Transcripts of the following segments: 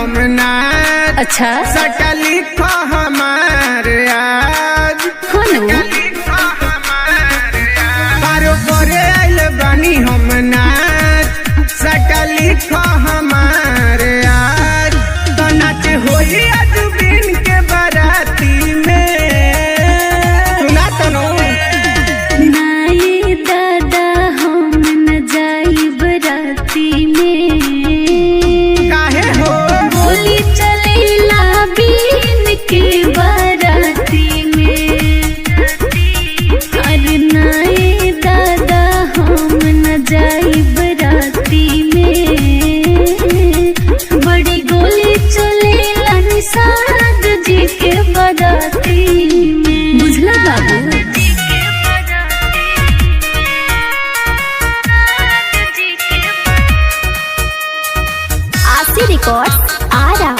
हम नाच। अच्छा सटा लिखो हमारे आज पारो करे आइल बानी हम नाच। सटा लिखो हमारे आज तो नाच होई आज बिन के बाराती में। सुना तो नो नाई दादा हम न जाई बराती में। काहे हो गोली चलेला बिन के बाराती में। अरे नाई दादा हम न जाई बराती में। बड़ी गोली चलेला निषाद जी के बाराती में। बुझला बाबू आशी रिकॉर्ड आरा।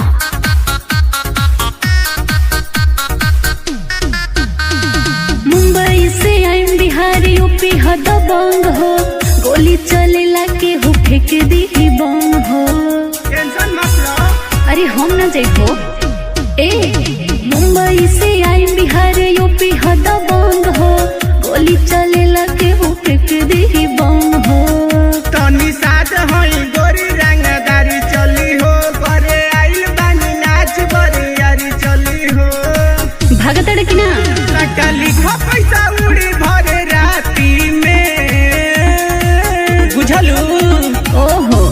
मुंबई से आईम बिहार यूपी हद बंग हो। गोली चलेला के हो फेंक दी बम हो। टेंशन मत लो। अरे हम न जइबो ए मुंबई से आईम बिहार यूपी हद बंग हो। गोली चलेला के हो फेंक दी बम हो। तनी साथ होई गोरी रंगदारी चली हो। करे आइल बानी नाच बरे यारी चली हो। भागतड़ की ना सटा लिखो पैसा उड़ी भरे राती में। बुझलू ओहो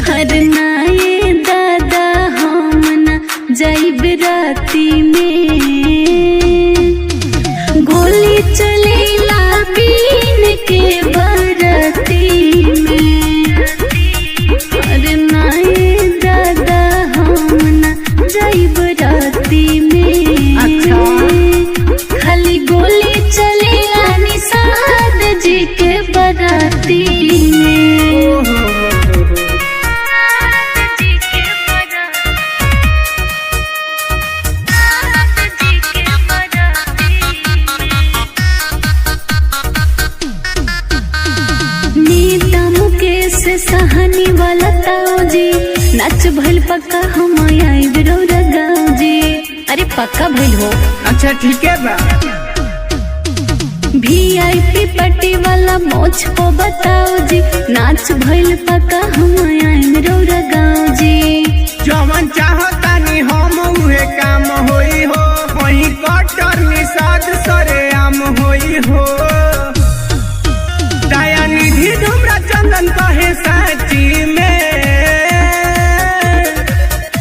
हर नाये दादा हम न जाइब राती में। गोली चलेला बीन के बाराती में। हर नाये दादा हम न जाइब राती में। अच्छा। खाली गोली चलेला निषाद जी के बाराती में। नीता मुकेश सहानी वाला ताऊ जी। नाच भइल पक्का हम आइब रौरा गाँव जी। अरे पक्का भइल हो। अच्छा ठीक है बा। VIP पार्टी वाला मोछ को बताओ जी। नाच भइल पक्का हम आइब रौरा गाँव जी। जवन चाहतानी हम उहे काम होई हो। वही कटर निषाद सरे आम होई हो। दया निधि धूम्रा चंदन कहे साची में।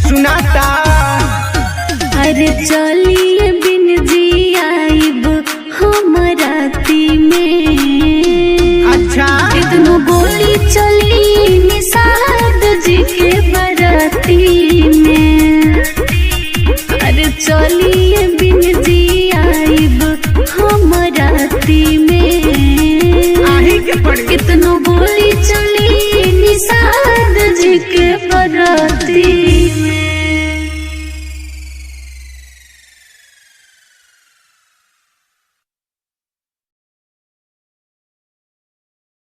सुनाता अरे चलिए बिन जी आइब हम राती में। अच्छा इतनो गोली चली